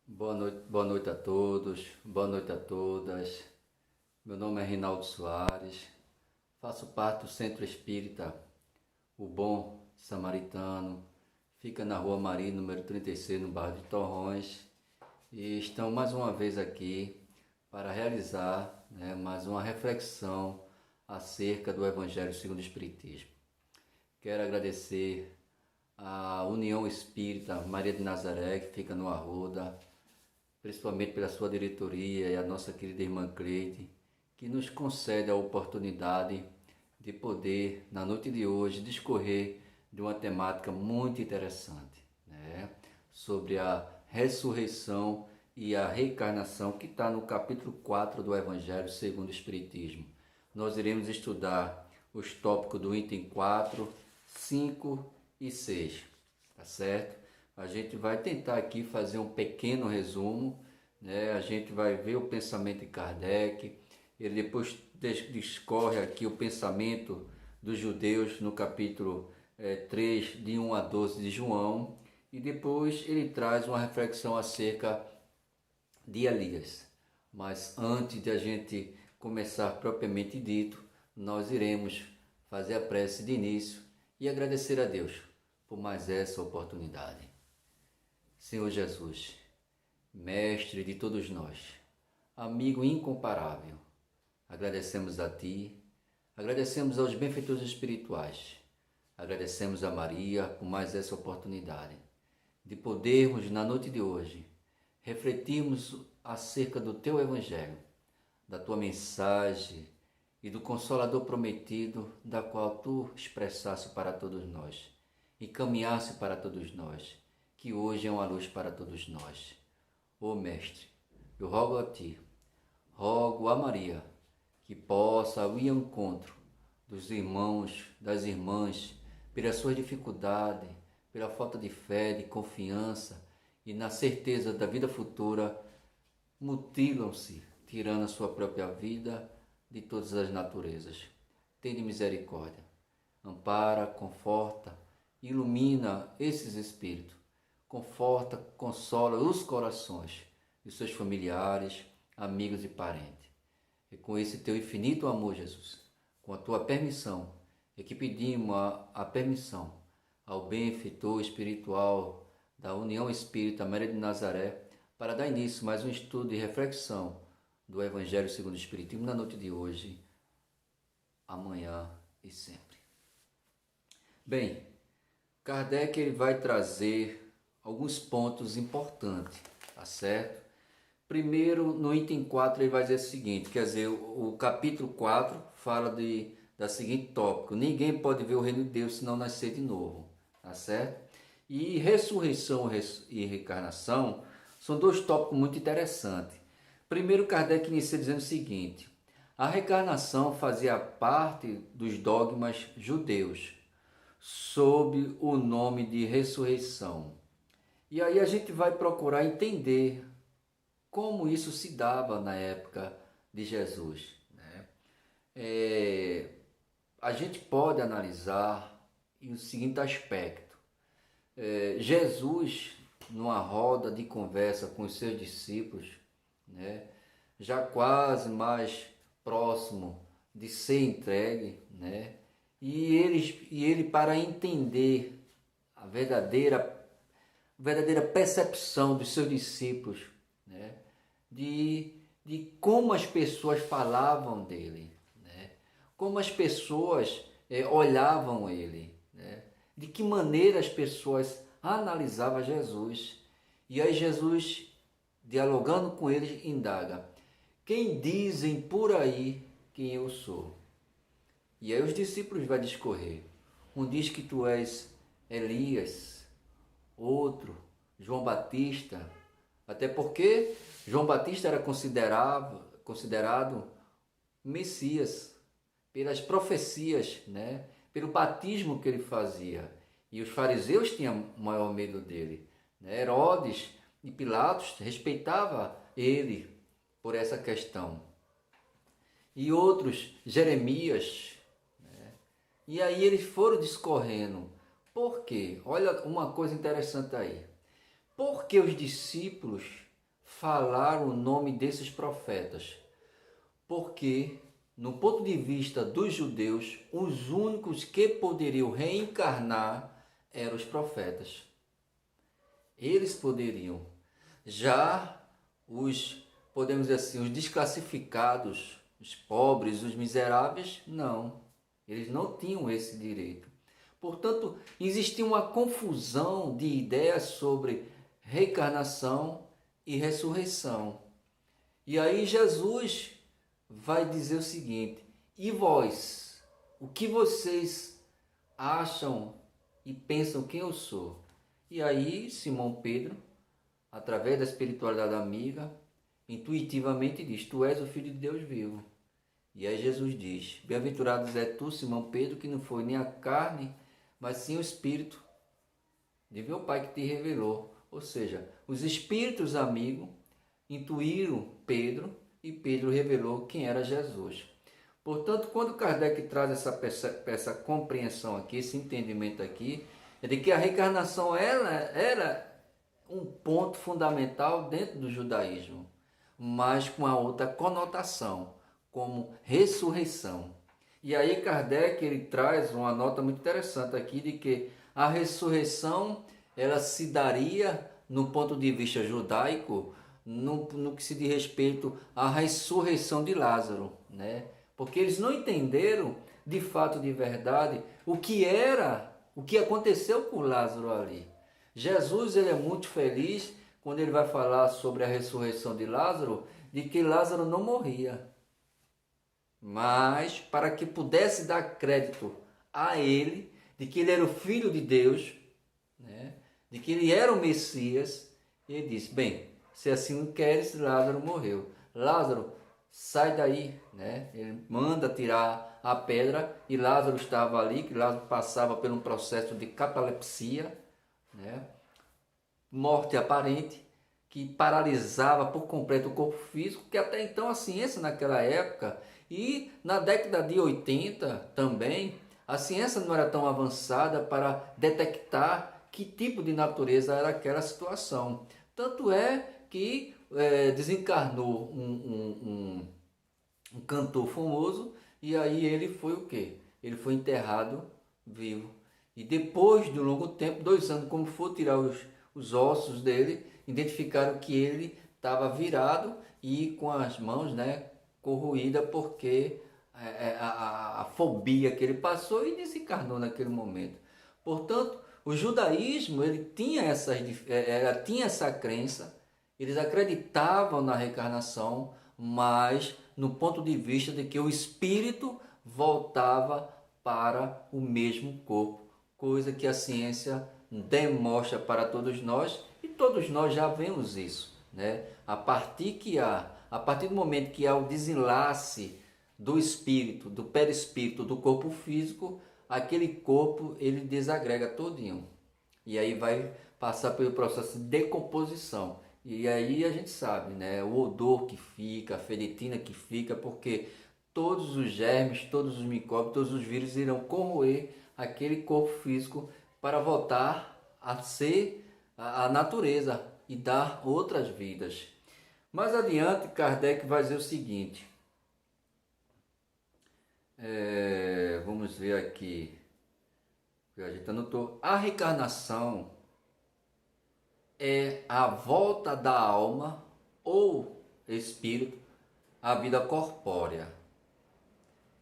Boa noite a todos, boa noite a todas. Meu nome é Rinaldo Soares, faço parte do Centro Espírita O Bom Samaritano, fica na Rua Mari, número 36, no bairro de Torrões. E estamos mais uma vez aqui para realizar mais uma reflexão acerca do Evangelho segundo o Espiritismo. Quero agradecer à União Espírita Maria de Nazaré, que fica no Arruda, principalmente pela sua diretoria e a nossa querida irmã Cleide, que nos concede a oportunidade de poder, na noite de hoje, discorrer de uma temática muito interessante, sobre a ressurreição e a reencarnação, que está no capítulo 4 do Evangelho segundo o Espiritismo. Nós iremos estudar os tópicos do item 4, 5 e 6, tá certo? A gente vai tentar aqui fazer um pequeno resumo, A gente vai ver o pensamento de Kardec, ele depois discorre aqui o pensamento dos judeus no capítulo 3, de 1 a 12 de João, e depois ele traz uma reflexão acerca de Elias. Mas antes de a gente começar propriamente dito, nós iremos fazer a prece de início e agradecer a Deus por mais essa oportunidade. Senhor Jesus, Mestre de todos nós, amigo incomparável, agradecemos a Ti, agradecemos aos benfeitores espirituais, agradecemos a Maria por mais essa oportunidade de podermos, na noite de hoje, refletirmos acerca do Teu Evangelho, da Tua mensagem e do Consolador prometido, da qual Tu expressaste para todos nós e caminhaste para todos nós, que hoje é uma luz para todos nós. Ó Mestre, eu rogo a Ti, rogo a Maria, que possa ir ao encontro dos irmãos, das irmãs, pela sua dificuldade, pela falta de fé, de confiança e na certeza da vida futura, mutilam-se, tirando a sua própria vida de todas as naturezas. Tende misericórdia, ampara, conforta, ilumina esses espíritos, conforta, consola os corações de seus familiares, amigos e parentes. E com esse Teu infinito amor, Jesus, com a Tua permissão, é que pedimos a permissão ao benfeitor espiritual da União Espírita Maria de Nazaré para dar início a mais um estudo e reflexão do Evangelho segundo o Espiritismo na noite de hoje, amanhã e sempre. Bem, Kardec ele vai trazer alguns pontos importantes, tá certo? Primeiro, no item 4, ele vai dizer o seguinte, quer dizer, o capítulo 4 fala da seguinte tópico: ninguém pode ver o reino de Deus se não nascer de novo, tá certo? E ressurreição e reencarnação são dois tópicos muito interessantes. Primeiro, Kardec inicia dizendo o seguinte: a reencarnação fazia parte dos dogmas judeus, sob o nome de ressurreição. E aí a gente vai procurar entender como isso se dava na época de Jesus, a gente pode analisar o seguinte aspecto. Jesus, numa roda de conversa com os seus discípulos, já quase mais próximo de ser entregue, e ele para entender a verdadeira percepção dos seus discípulos, de como as pessoas falavam dele, como as pessoas olhavam ele, de que maneira as pessoas analisavam Jesus. E aí Jesus, dialogando com eles, indaga: quem dizem por aí quem eu sou? E aí os discípulos vão discorrer. Um diz que tu és Elias, outro João Batista, até porque João Batista era considerado Messias pelas profecias, pelo batismo que ele fazia. E os fariseus tinham maior medo dele. Herodes e Pilatos respeitavam ele por essa questão. E outros, Jeremias. E aí eles foram discorrendo. Por quê? Olha uma coisa interessante aí. Porque os discípulos falar o nome desses profetas, porque, no ponto de vista dos judeus, os únicos que poderiam reencarnar eram os profetas. Eles poderiam. Já os, podemos dizer assim, os desclassificados, os pobres, os miseráveis, não. Eles não tinham esse direito. Portanto, existia uma confusão de ideias sobre reencarnação e ressurreição. E aí Jesus vai dizer o seguinte: e vós, o que vocês acham e pensam quem eu sou? E aí Simão Pedro, através da espiritualidade amiga, intuitivamente diz: tu és o Filho de Deus vivo. E aí Jesus diz: bem-aventurados é tu, Simão Pedro, que não foi nem a carne, mas sim o Espírito de meu Pai que te revelou. Ou seja, os espíritos amigos intuíram Pedro e Pedro revelou quem era Jesus. Portanto, quando Kardec traz essa compreensão aqui, esse entendimento aqui, é de que a reencarnação era um ponto fundamental dentro do judaísmo, mas com a outra conotação, como ressurreição. E aí Kardec ele traz uma nota muito interessante aqui de que a ressurreição ela se daria no ponto de vista judaico no que se diz respeito à ressurreição de Lázaro, né? Porque eles não entenderam de fato, de verdade, o que aconteceu com Lázaro ali. Jesus ele é muito feliz quando ele vai falar sobre a ressurreição de Lázaro, de que Lázaro não morria. Mas para que pudesse dar crédito a ele, de que ele era o Filho de Deus, né? De que ele era o Messias, ele disse: bem, se assim queres, Lázaro morreu. Lázaro, sai daí, né? Ele manda tirar a pedra e Lázaro estava ali, que Lázaro passava por um processo de catalepsia, né? Morte aparente, que paralisava por completo o corpo físico, que até então a ciência naquela época e na década de 80 também, a ciência não era tão avançada para detectar que tipo de natureza era aquela situação. Tanto é que desencarnou um cantor famoso e aí ele foi o quê? Ele foi enterrado vivo. E depois de um longo tempo, 2 anos, como for tirar os ossos dele, identificaram que ele estava virado e com as mãos, né, corroída porque a fobia que ele passou e desencarnou naquele momento. Portanto, o judaísmo ele tinha essa crença, eles acreditavam na reencarnação, mas no ponto de vista de que o espírito voltava para o mesmo corpo, coisa que a ciência demonstra para todos nós e todos nós já vemos isso, né? A partir do momento que há o desenlace do espírito, do perispírito, do corpo físico, aquele corpo ele desagrega todinho. E aí vai passar pelo processo de decomposição. E aí a gente sabe, né? O odor que fica, a feritina que fica, porque todos os germes, todos os micróbios, todos os vírus irão corroer aquele corpo físico para voltar a ser a natureza e dar outras vidas. Mais adiante, Kardec vai dizer o seguinte. Vamos ver aqui. A gente anotou. A reencarnação é a volta da alma ou espírito à vida corpórea.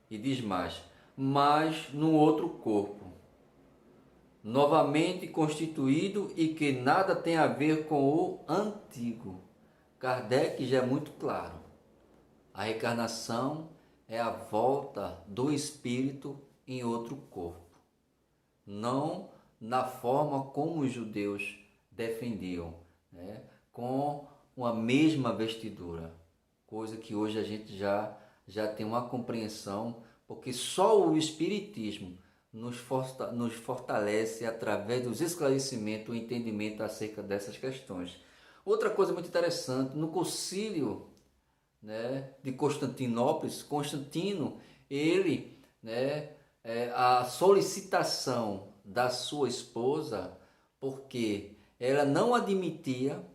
E diz mais, mas num outro corpo, novamente constituído e que nada tem a ver com o antigo. Kardec já é muito claro. A reencarnação é a volta do espírito em outro corpo. Não na forma como os judeus defendiam, né? Com uma mesma vestidura. Coisa que hoje a gente já tem uma compreensão, porque só o Espiritismo nos fortalece através dos esclarecimentos, o entendimento acerca dessas questões. Outra coisa muito interessante, no concílio, né, de Constantinópolis, Constantino, ele, né, a solicitação da sua esposa, porque ela não admitia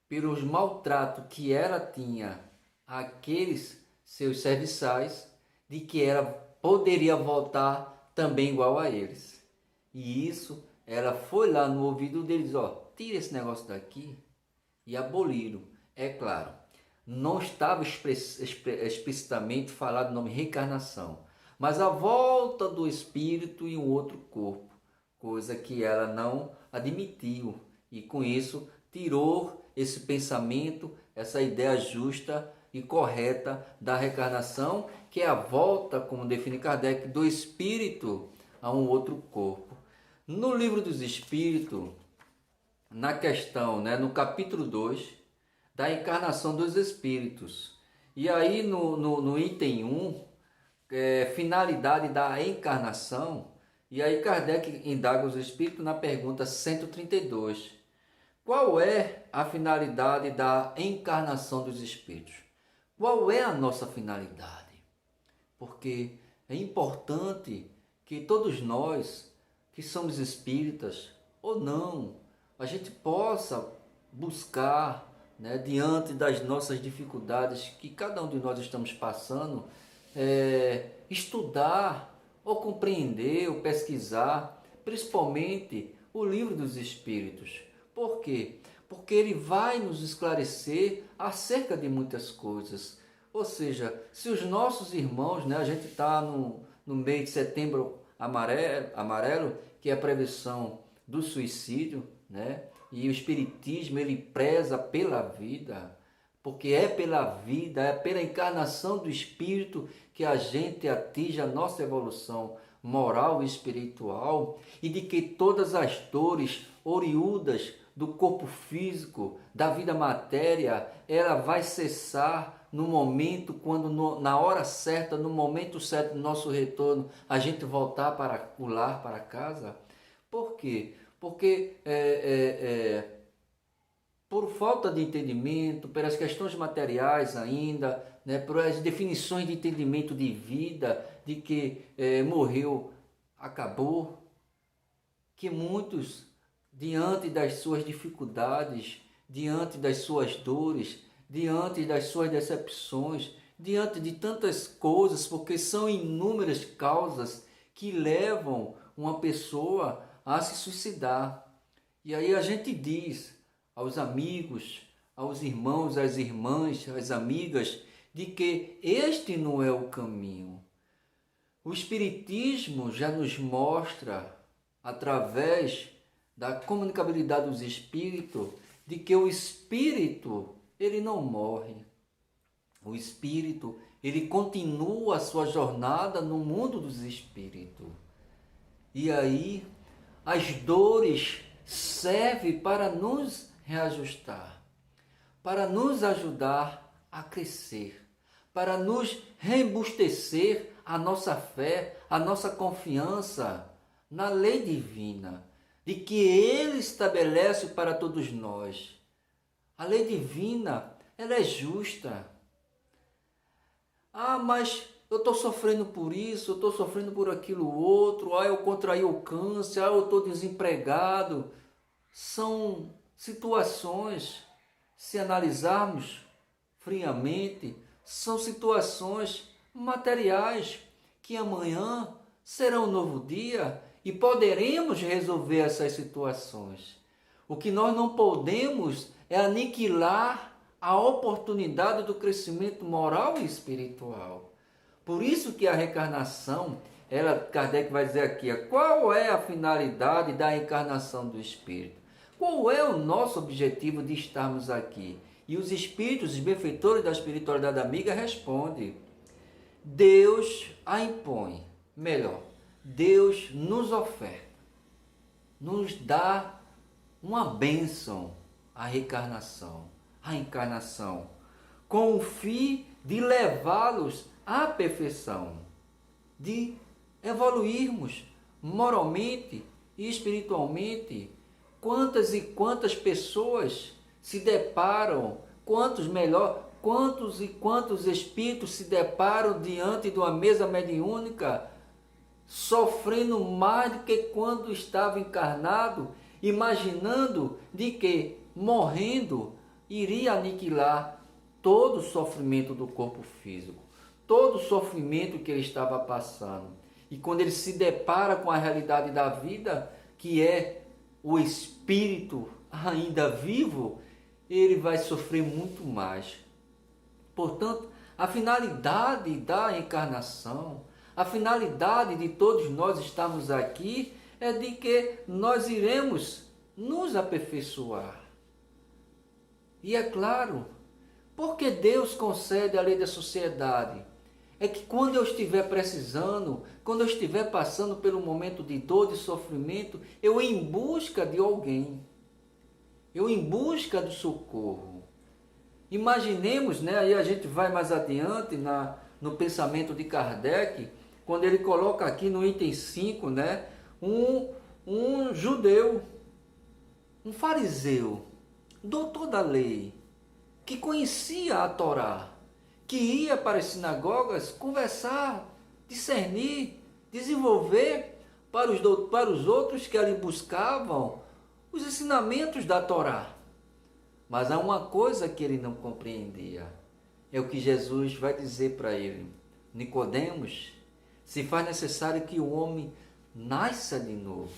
pelos maltratos que ela tinha àqueles seus serviçais, de que ela poderia voltar também igual a eles. E isso, ela foi lá no ouvido deles, tira esse negócio daqui, e aboliram. É claro, não estava explicitamente falado o nome reencarnação, mas a volta do espírito em um outro corpo, coisa que ela não admitiu, e com isso tirou esse pensamento, essa ideia justa e correta da reencarnação, que é a volta, como define Kardec, do espírito a um outro corpo. No Livro dos Espíritos, na questão, no capítulo 2, da encarnação dos espíritos, e aí no item 1, finalidade da encarnação, e aí Kardec indaga os espíritos na pergunta 132. Qual é a finalidade da encarnação dos espíritos? Qual é a nossa finalidade? Porque é importante que todos nós, que somos espíritas ou não, a gente possa buscar, diante das nossas dificuldades que cada um de nós estamos passando, estudar ou compreender ou pesquisar, principalmente o Livro dos Espíritos. Por quê? Porque ele vai nos esclarecer acerca de muitas coisas. Ou seja, se os nossos irmãos, a gente está no mês de setembro amarelo, que é a prevenção do suicídio, e o Espiritismo ele preza pela vida, porque é pela vida, é pela encarnação do Espírito que a gente atinge a nossa evolução moral e espiritual, e de que todas as dores oriundas do corpo físico, da vida matéria, ela vai cessar no momento, quando na hora certa, no momento certo do nosso retorno, a gente voltar para o lar, para casa. Por quê? Porque por falta de entendimento, pelas questões materiais ainda, por as definições de entendimento de vida, de que morreu, acabou, que muitos, diante das suas dificuldades, diante das suas dores, diante das suas decepções, diante de tantas coisas, porque são inúmeras causas que levam uma pessoa a se suicidar. E aí a gente diz aos amigos, aos irmãos, às irmãs, às amigas, de que este não é o caminho. O Espiritismo já nos mostra, através da comunicabilidade dos espíritos, de que o espírito, ele não morre. O espírito, ele continua a sua jornada no mundo dos espíritos. E aí, as dores servem para nos reajustar, para nos ajudar a crescer, para nos reembustecer a nossa fé, a nossa confiança na lei divina, de que Ele estabelece para todos nós. A lei divina, ela é justa. Mas eu estou sofrendo por isso, eu estou sofrendo por aquilo outro, eu contraí o câncer, eu estou desempregado. São situações, se analisarmos friamente, são situações materiais que amanhã será um novo dia e poderemos resolver essas situações. O que nós não podemos é aniquilar a oportunidade do crescimento moral e espiritual. Por isso que a reencarnação, Kardec vai dizer aqui, qual é a finalidade da encarnação do espírito? Qual é o nosso objetivo de estarmos aqui? E os espíritos, os benfeitores da espiritualidade amiga respondem: Deus a impõe. Melhor, Deus nos oferta, nos dá uma bênção, a reencarnação, a encarnação, com o fim de levá-los à perfeição, de evoluirmos moralmente e espiritualmente. Quantas e quantas pessoas se deparam, quantos e quantos espíritos se deparam diante de uma mesa mediúnica, sofrendo mais do que quando estava encarnado, imaginando de que, morrendo, iria aniquilar todo o sofrimento do corpo físico, todo o sofrimento que ele estava passando. E quando ele se depara com a realidade da vida, que é o espírito ainda vivo, ele vai sofrer muito mais. Portanto, a finalidade da encarnação, a finalidade de todos nós estarmos aqui é de que nós iremos nos aperfeiçoar. E é claro, porque Deus concede a lei da sociedade? É que quando eu estiver precisando, quando eu estiver passando pelo momento de dor, de sofrimento, eu em busca de alguém, eu em busca do socorro. Imaginemos, né, aí a gente vai mais adiante no pensamento de Kardec, quando ele coloca aqui no item 5, né, um judeu, um fariseu, doutor da lei, que conhecia a Torá, que ia para as sinagogas conversar, discernir, desenvolver para os outros que ali buscavam os ensinamentos da Torá. Mas há uma coisa que ele não compreendia. É o que Jesus vai dizer para ele. Nicodemos, se faz necessário que o homem nasça de novo.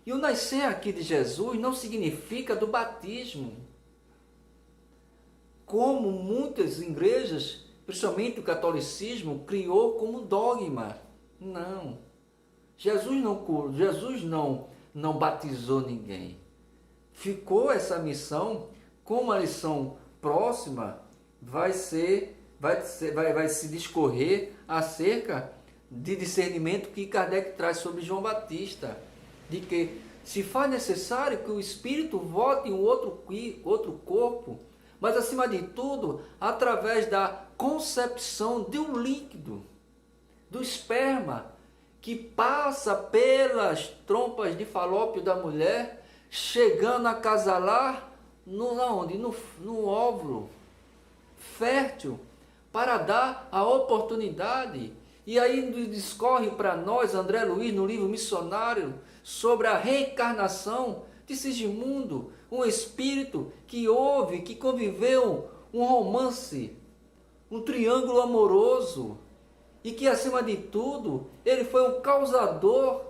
E o nascer aqui de Jesus não significa do batismo, como muitas igrejas, principalmente o catolicismo, criou como dogma. Não. Jesus não batizou ninguém. Ficou essa missão, como a lição próxima vai se discorrer acerca de discernimento que Kardec traz sobre João Batista, de que se faz necessário que o espírito volte em um outro corpo, mas acima de tudo, através da concepção de um líquido, do esperma, que passa pelas trompas de falópio da mulher, chegando a acasalar no óvulo fértil, para dar a oportunidade. E aí discorre para nós, André Luiz, no livro Missionário, sobre a reencarnação de Sigismundo, um espírito que houve, que conviveu um romance, um triângulo amoroso, e que, acima de tudo, ele foi o causador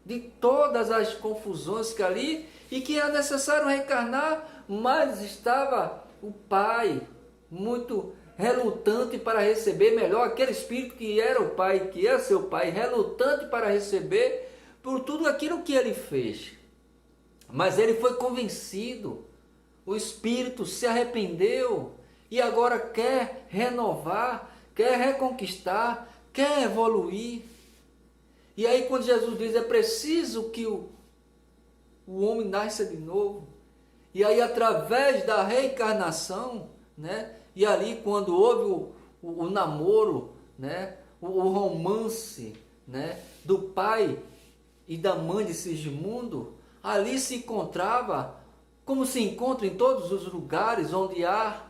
de todas as confusões que ali, e que era necessário reencarnar, mas estava o pai muito relutante para receber, melhor, aquele espírito que era o pai, que é seu pai, relutante para receber por tudo aquilo que ele fez. Mas ele foi convencido, o espírito se arrependeu e agora quer renovar, quer reconquistar, quer evoluir. E aí quando Jesus diz, é preciso que o homem nasça de novo. E aí através da reencarnação, né? E ali quando houve o namoro, né? O romance, né? Do pai e da mãe de Sigismundo, ali se encontrava, como se encontra em todos os lugares onde há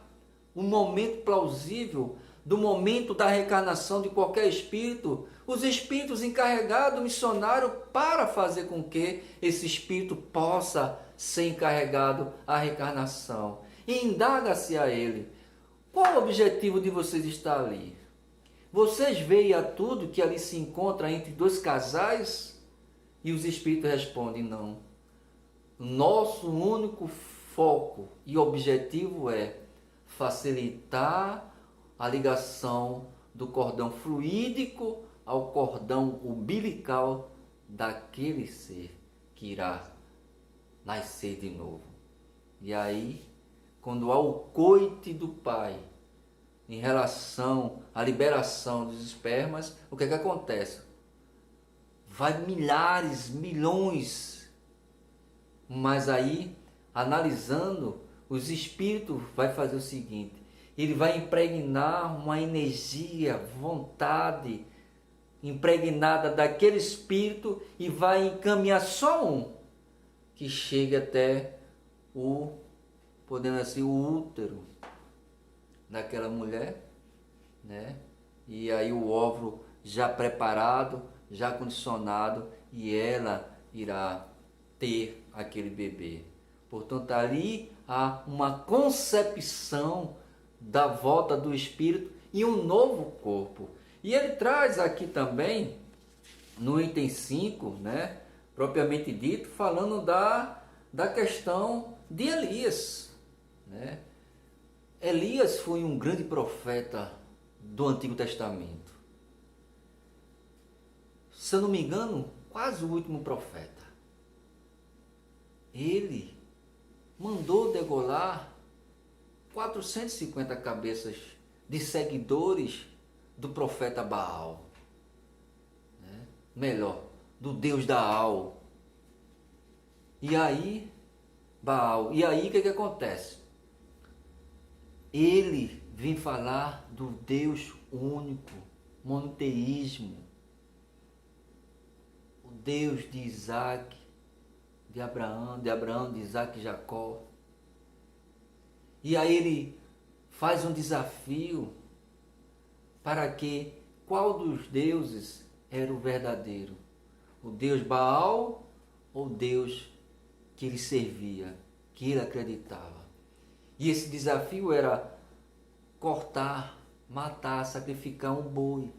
um momento plausível, do momento da reencarnação de qualquer espírito, os espíritos encarregados, missionário, para fazer com que esse espírito possa ser encarregado à reencarnação. E indaga-se a ele, qual o objetivo de vocês estar ali? Vocês veem a tudo que ali se encontra entre dois casais? E os espíritos respondem, não. Nosso único foco e objetivo é facilitar a ligação do cordão fluídico ao cordão umbilical daquele ser que irá nascer de novo. E aí, quando há o coite do pai em relação à liberação dos espermas, o que é que acontece? Vai milhares, milhões. Mas aí, analisando, os espíritos vai fazer o seguinte, ele vai impregnar uma energia, vontade impregnada daquele espírito e vai encaminhar só um que chegue até podemos assim, o útero daquela mulher, né? E aí o óvulo já preparado, já condicionado, e ela irá ter aquele bebê. Portanto, ali a uma concepção da volta do Espírito e um novo corpo. E ele traz aqui também, no item 5, né, propriamente dito, falando da questão de Elias. Né? Elias foi um grande profeta do Antigo Testamento. Se eu não me engano, quase o último profeta. Ele mandou degolar 450 cabeças de seguidores do profeta Baal. Né? Melhor, do Deus Baal. E aí, o que acontece? Ele vem falar do Deus único, monoteísmo, o Deus de Isaac, de Abraão, de Isaac e Jacó. E aí ele faz um desafio para que qual dos deuses era o verdadeiro? O Deus Baal ou o Deus que ele servia, que ele acreditava? E esse desafio era cortar, matar, sacrificar um boi.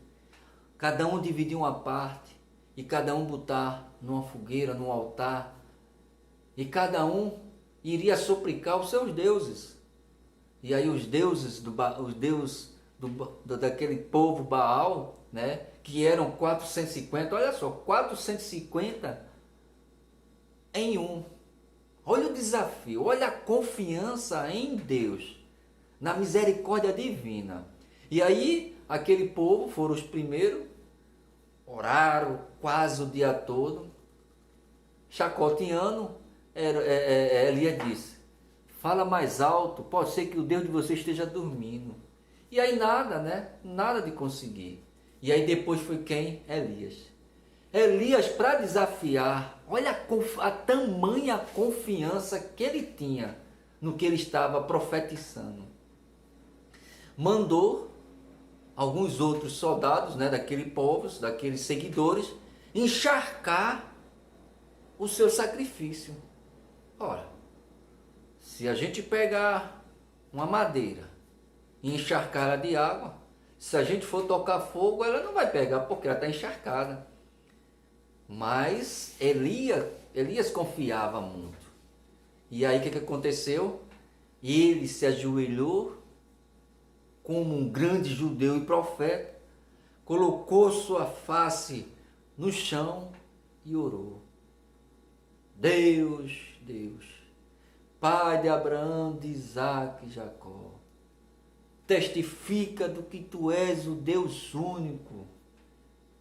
Cada um dividir uma parte e cada um botar numa fogueira, num altar. E cada um iria suplicar os seus deuses. E aí os deuses daquele povo Baal, né, que eram 450, olha só, 450 em um. Olha o desafio, olha a confiança em Deus, na misericórdia divina. E aí, aquele povo foram os primeiros, oraram quase o dia todo, chacoteando. Elias disse: fala mais alto, pode ser que o Deus de você esteja dormindo. E aí nada, né? Nada de conseguir. E aí depois foi quem? Elias. Elias, para desafiar, olha a tamanha confiança que ele tinha no que ele estava profetizando. Mandou alguns outros soldados, né, daquele povo, daqueles seguidores, encharcar o seu sacrifício. Ora, se a gente pegar uma madeira e encharcar ela de água, se a gente for tocar fogo, ela não vai pegar porque ela está encharcada. Mas Elias confiava muito. E aí o que aconteceu? Ele se ajoelhou como um grande judeu e profeta, colocou sua face no chão e orou. Deus, Pai de Abraão, de Isaac e Jacó, testifica do que tu és o Deus único.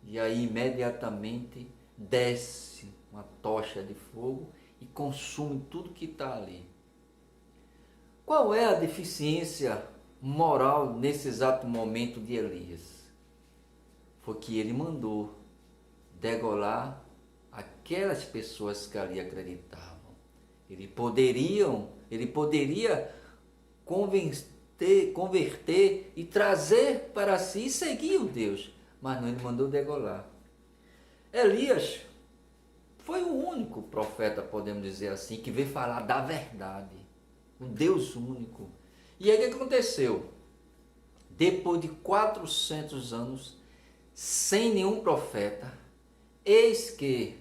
E aí imediatamente desce uma tocha de fogo e consome tudo que está ali. Qual é a deficiência moral nesse exato momento de Elias? Foi que ele mandou degolar aquelas pessoas que ali acreditavam. Ele poderia converter e trazer para si e seguir o Deus, mas não, ele mandou degolar. Elias foi o único profeta, podemos dizer assim, que veio falar da verdade, o Deus único. E aí o que aconteceu? Depois de 400 anos, sem nenhum profeta, eis que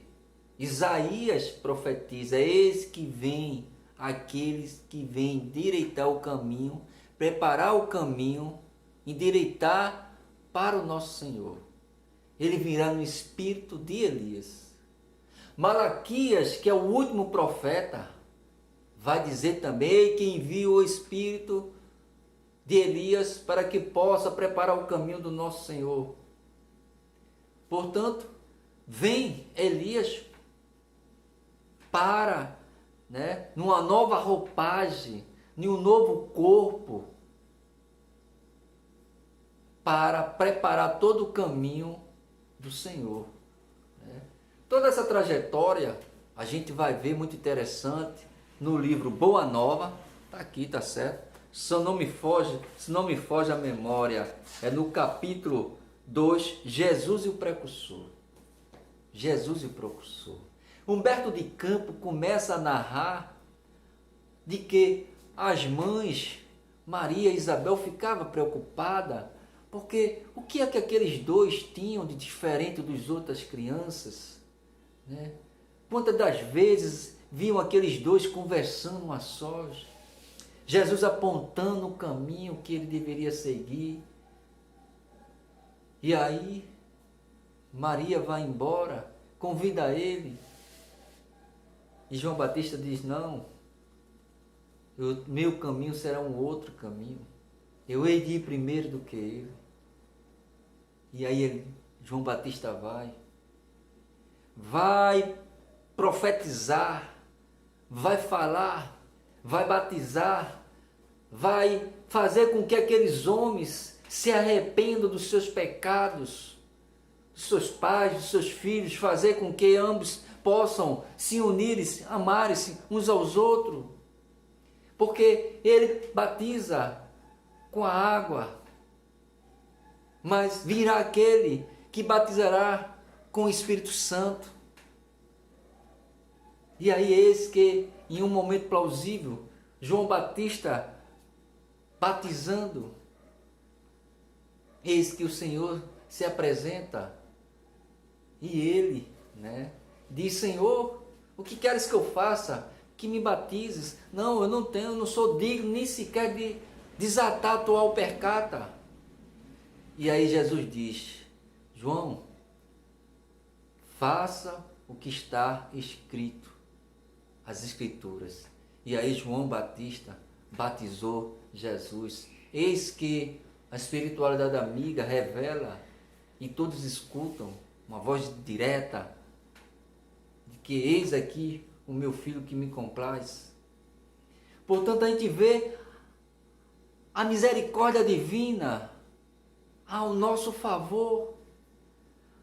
Isaías profetiza: eis que vem aqueles que vêm endireitar o caminho, preparar o caminho, endireitar para o nosso Senhor. Ele virá no espírito de Elias. Malaquias, que é o último profeta, vai dizer também que envia o espírito de Elias para que possa preparar o caminho do nosso Senhor. Portanto, vem Elias para, numa nova roupagem, em um novo corpo, para preparar todo o caminho do Senhor. Toda essa trajetória a gente vai ver muito interessante no livro Boa Nova, está aqui, está certo? Se não me foge a memória, é no capítulo 2, Jesus e o Precursor. Jesus e o Precursor. Humberto de Campos começa a narrar de que as mães, Maria e Isabel, ficavam preocupadas, porque o que é que aqueles dois tinham de diferente dos outras crianças, né? Quantas das vezes viam aqueles dois conversando a sós, Jesus apontando o caminho que ele deveria seguir. E aí, Maria vai embora, convida ele. E João Batista diz, não, meu caminho será um outro caminho. Eu hei de ir primeiro do que ele. E aí João Batista vai profetizar, vai falar, vai batizar, vai fazer com que aqueles homens se arrependam dos seus pecados, dos seus pais, dos seus filhos, fazer com que ambos possam se unir, amarem-se uns aos outros. Porque ele batiza com a água, mas virá aquele que batizará com o Espírito Santo. E aí eis que, em um momento plausível, João Batista batizando, eis que o Senhor se apresenta e ele, diz, Senhor, o que queres que eu faça? Que me batizes? Não, eu não sou digno nem sequer de desatar a tua alpercata. E aí Jesus diz, João, faça o que está escrito, as Escrituras. E aí João Batista batizou Jesus. Eis que a espiritualidade amiga revela e todos escutam uma voz direta de que eis aqui o meu filho que me compraz. Portanto, a gente vê a misericórdia divina ao nosso favor,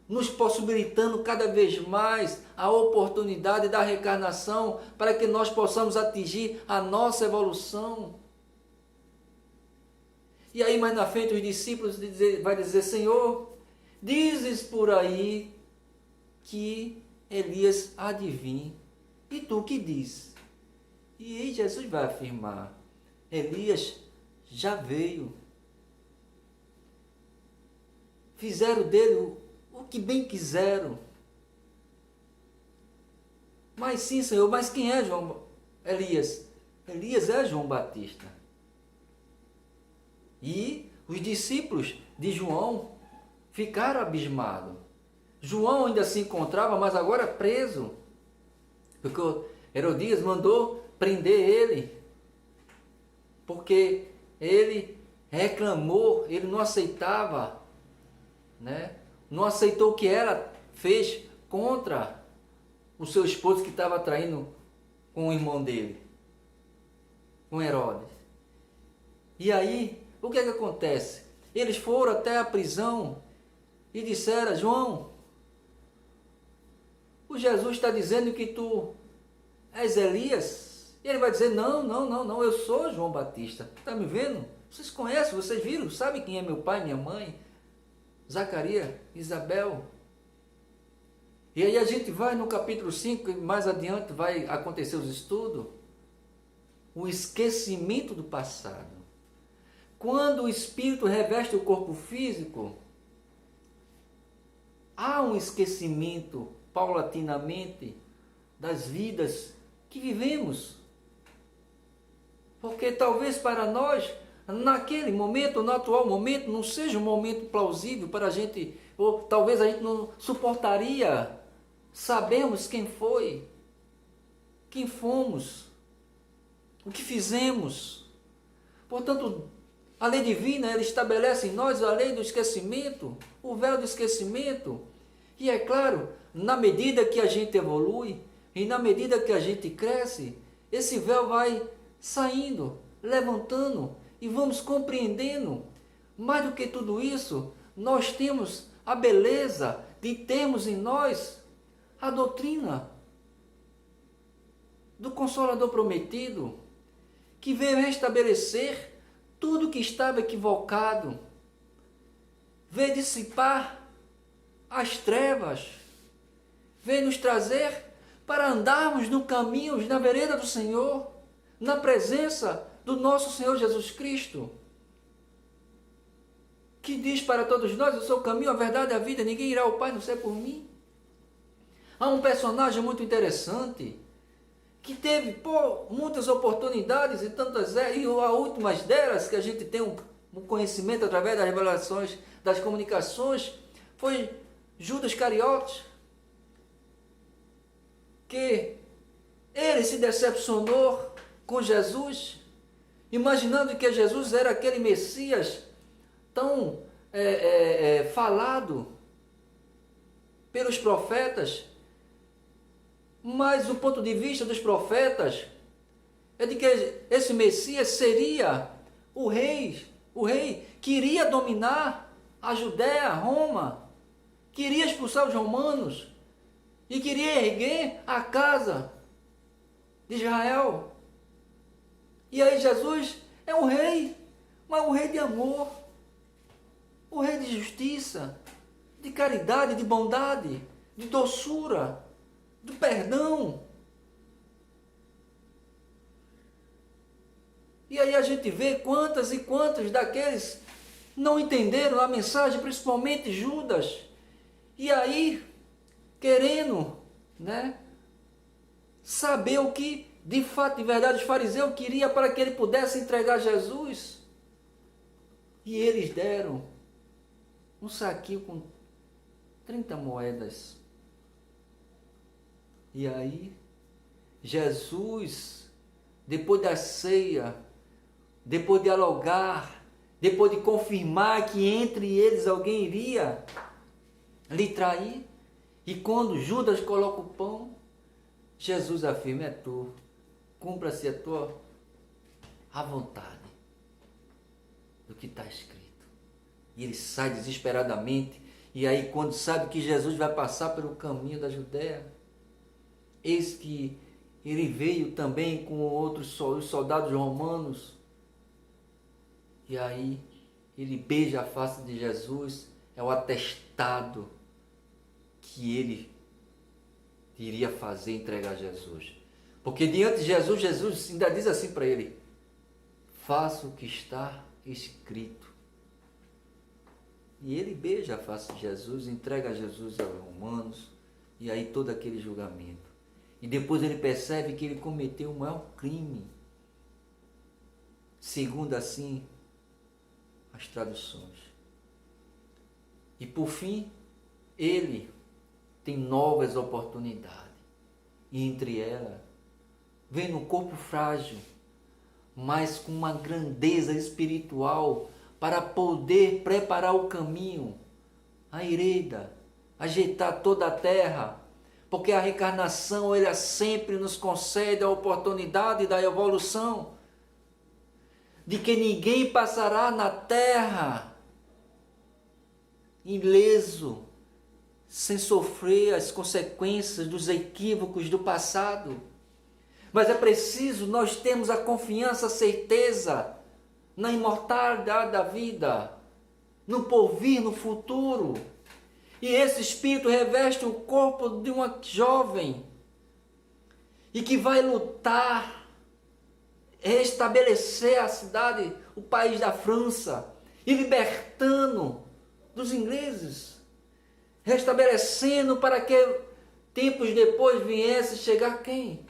nos possibilitando cada vez mais a oportunidade da reencarnação para que nós possamos atingir a nossa evolução. E aí mais na frente os discípulos vai dizer, Senhor, dizes por aí que Elias há de vir. E tu que diz? E aí Jesus vai afirmar, Elias já veio. Fizeram dele o que bem quiseram. Mas sim, Senhor, mas quem é Elias? Elias é João Batista. E os discípulos de João ficaram abismados. João ainda se encontrava, mas agora preso. Porque Herodias mandou prender ele. Porque ele reclamou, ele não aceitava, não aceitou o que ela fez contra o seu esposo que estava traindo com o irmão dele, com Herodes. E aí, o que é que acontece? Eles foram até a prisão e disseram, João, o Jesus está dizendo que tu és Elias? E ele vai dizer, não, eu sou João Batista. Está me vendo? Vocês conhecem, vocês viram, sabem quem é meu pai, minha mãe? Zacarias, Isabel. E aí a gente vai no capítulo 5, mais adiante vai acontecer os estudos, o esquecimento do passado. Quando o espírito reveste o corpo físico, há um esquecimento paulatinamente das vidas que vivemos. Porque talvez para nós, naquele momento, no atual momento, não seja um momento plausível para a gente, ou talvez a gente não suportaria sabermos quem foi, quem fomos, o que fizemos. Portanto, a lei divina, ela estabelece em nós a lei do esquecimento, o véu do esquecimento. E é claro, na medida que a gente evolui, e na medida que a gente cresce, esse véu vai saindo, levantando, e vamos compreendendo. Mais do que tudo isso, nós temos a beleza de termos em nós a doutrina do Consolador prometido, que veio restabelecer tudo que estava equivocado, veio dissipar as trevas, veio nos trazer para andarmos no caminho, na vereda do Senhor, na presença do nosso Senhor Jesus Cristo, que diz para todos nós: eu sou o caminho, a verdade e a vida, ninguém irá ao Pai não ser por mim. Há um personagem muito interessante, que teve muitas oportunidades e tantas, e a últimas delas, que a gente tem um conhecimento através das revelações, das comunicações, foi Judas Iscariotes, que ele se decepcionou com Jesus, imaginando que Jesus era aquele Messias tão falado pelos profetas. Mas o ponto de vista dos profetas é de que esse Messias seria o rei que iria dominar a Judéia, Roma, que iria expulsar os romanos e queria erguer a casa de Israel. E aí Jesus é um rei, mas um rei de amor, um rei de justiça, de caridade, de bondade, de doçura, do perdão. E aí a gente vê quantas e quantos daqueles não entenderam a mensagem, principalmente Judas. E aí, querendo, saber o que de fato, de verdade, os fariseus queriam para que ele pudesse entregar Jesus. E eles deram um saquinho com 30 moedas. E aí, Jesus, depois da ceia, depois de dialogar, depois de confirmar que entre eles alguém iria lhe trair, e quando Judas coloca o pão, Jesus afirma: é tu, cumpra-se a tua vontade, do que está escrito. E ele sai desesperadamente, e aí quando sabe que Jesus vai passar pelo caminho da Judéia, eis que ele veio também com outros soldados romanos, e aí ele beija a face de Jesus, é o atestado que ele iria fazer, entregar Jesus. Porque diante de Jesus, Jesus ainda diz assim para ele: faça o que está escrito. E ele beija a face de Jesus, entrega Jesus aos romanos, e aí todo aquele julgamento. E depois ele percebe que ele cometeu o maior crime, segundo assim as traduções. E por fim, ele tem novas oportunidades. E entre elas, vem no corpo frágil, mas com uma grandeza espiritual para poder preparar o caminho, a hereda, ajeitar toda a terra. Porque a reencarnação, ela sempre nos concede a oportunidade da evolução, de que ninguém passará na terra ileso, sem sofrer as consequências dos equívocos do passado. Mas é preciso nós termos a confiança, a certeza na imortalidade da vida, no porvir, no futuro. E esse espírito reveste o corpo de uma jovem e que vai lutar, restabelecer a cidade, o país da França, e libertando dos ingleses, restabelecendo para que tempos depois viesse chegar quem?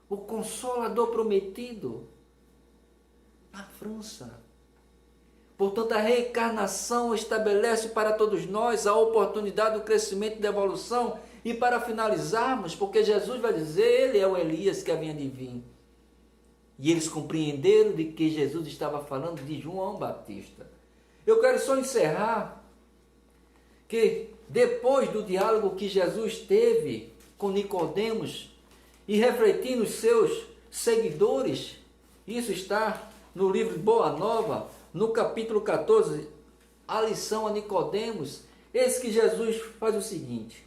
O Consolador prometido na França. Portanto, a reencarnação estabelece para todos nós a oportunidade do crescimento e da evolução. E para finalizarmos, porque Jesus vai dizer, ele é o Elias que havia de vir. E eles compreenderam de que Jesus estava falando de João Batista. Eu quero só encerrar que depois do diálogo que Jesus teve com Nicodemos e refletindo os seus seguidores, isso está no livro Boa Nova, no capítulo 14, a lição a Nicodemos, eis que Jesus faz o seguinte: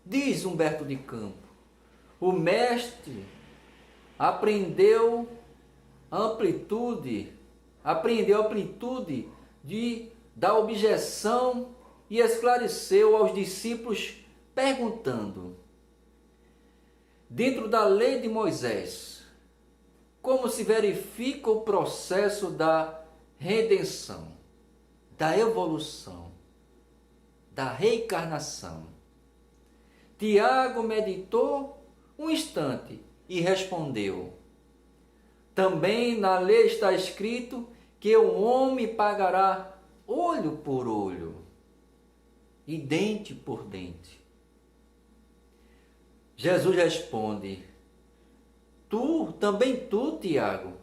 diz Humberto de Campos, o mestre apreendeu a amplitude da objeção e esclareceu aos discípulos perguntando: dentro da lei de Moisés, como se verifica o processo da redenção, da evolução, da reencarnação. Tiago meditou um instante e respondeu: também na lei está escrito que o homem pagará olho por olho e dente por dente. Jesus responde: também tu, Tiago,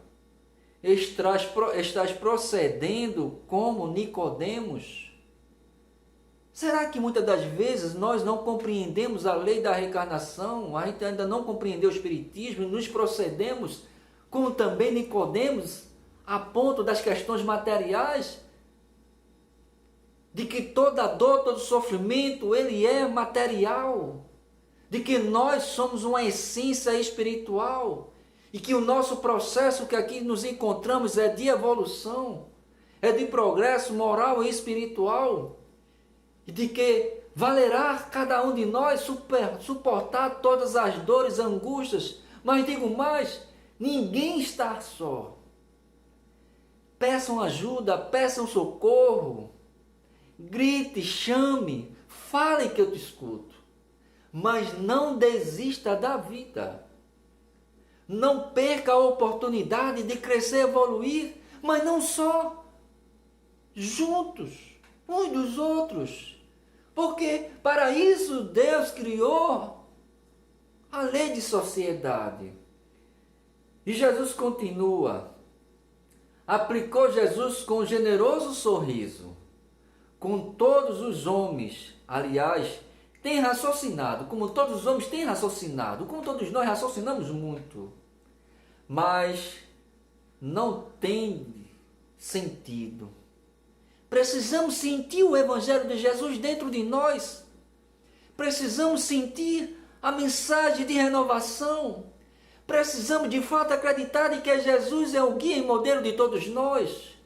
estás procedendo como Nicodemos? Será que muitas das vezes nós não compreendemos a lei da reencarnação, a gente ainda não compreendeu o Espiritismo, e nos procedemos como também Nicodemos, a ponto das questões materiais, de que toda dor, todo sofrimento, ele é material, de que nós somos uma essência espiritual, e que o nosso processo que aqui nos encontramos é de evolução, é de progresso moral e espiritual, e de que valerá cada um de nós suportar todas as dores, angústias, mas digo mais, ninguém está só. Peçam ajuda, peçam socorro, grite, chame, fale que eu te escuto, mas não desista da vida. Não perca a oportunidade de crescer, evoluir, mas não só, juntos, uns dos outros. Porque para isso Deus criou a lei de sociedade. E Jesus continua. Aplicou Jesus com um generoso sorriso. Com todos os homens, aliás, tem raciocinado, como todos os homens têm raciocinado, como todos nós raciocinamos muito. Mas não tem sentido. Precisamos sentir o Evangelho de Jesus dentro de nós. Precisamos sentir a mensagem de renovação. Precisamos de fato acreditar de que Jesus é o guia e modelo de todos nós.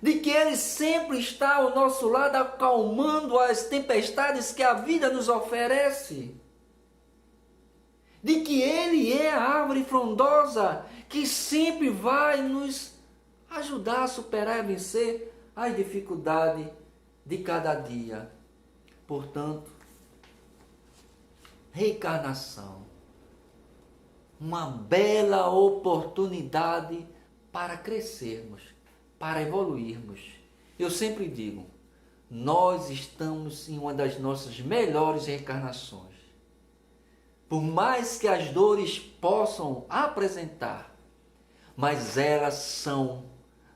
De que Ele sempre está ao nosso lado acalmando as tempestades que a vida nos oferece. De que Ele é a árvore frondosa que sempre vai nos ajudar a superar e a vencer as dificuldades de cada dia. Portanto, reencarnação, uma bela oportunidade para crescermos, para evoluirmos. Eu sempre digo, nós estamos em uma das nossas melhores reencarnações. Por mais que as dores possam apresentar, mas elas são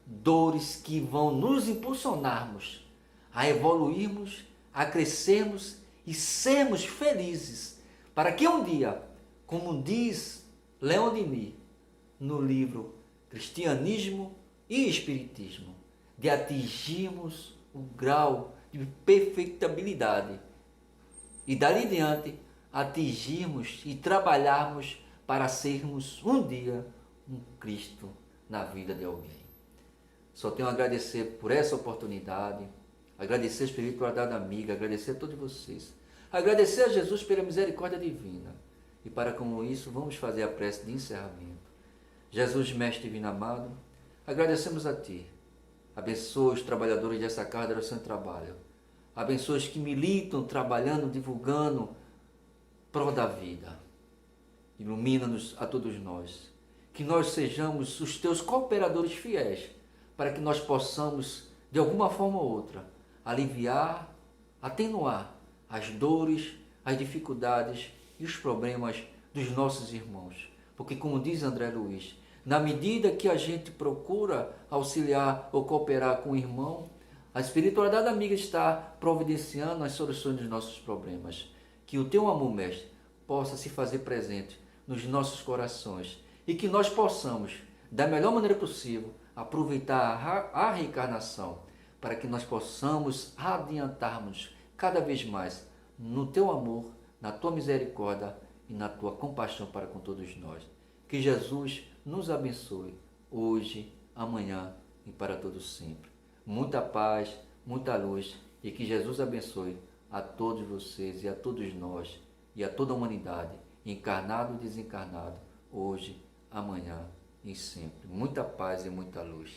dores que vão nos impulsionarmos a evoluirmos, a crescermos e sermos felizes, para que um dia, como diz Leon Denis no livro Cristianismo e Espiritismo, de atingirmos o grau de perfeitabilidade e dali diante atingirmos e trabalharmos para sermos um dia um Cristo na vida de alguém. Só tenho a agradecer por essa oportunidade, agradecer a espiritualidade amiga, agradecer a todos vocês, agradecer a Jesus pela misericórdia divina. E para com isso, vamos fazer a prece de encerramento. Jesus, Mestre Divino Amado, agradecemos a Ti. Abençoa os trabalhadores dessa casa do seu trabalho. Abençoa os que militam, trabalhando, divulgando, prol da vida. Ilumina-nos a todos nós. Que nós sejamos os Teus cooperadores fiéis, para que nós possamos, de alguma forma ou outra, aliviar, atenuar as dores, as dificuldades e os problemas dos nossos irmãos. Porque, como diz André Luiz, na medida que a gente procura auxiliar ou cooperar com o irmão, a espiritualidade amiga está providenciando as soluções dos nossos problemas. Que o Teu amor, Mestre, possa se fazer presente nos nossos corações e que nós possamos, da melhor maneira possível, aproveitar a reencarnação para que nós possamos adiantarmos cada vez mais no Teu amor, na Tua misericórdia e na Tua compaixão para com todos nós. Que Jesus nos abençoe hoje, amanhã e para todos sempre. Muita paz, muita luz e que Jesus abençoe a todos vocês e a todos nós e a toda a humanidade, encarnado e desencarnado, hoje, amanhã e sempre. Muita paz e muita luz.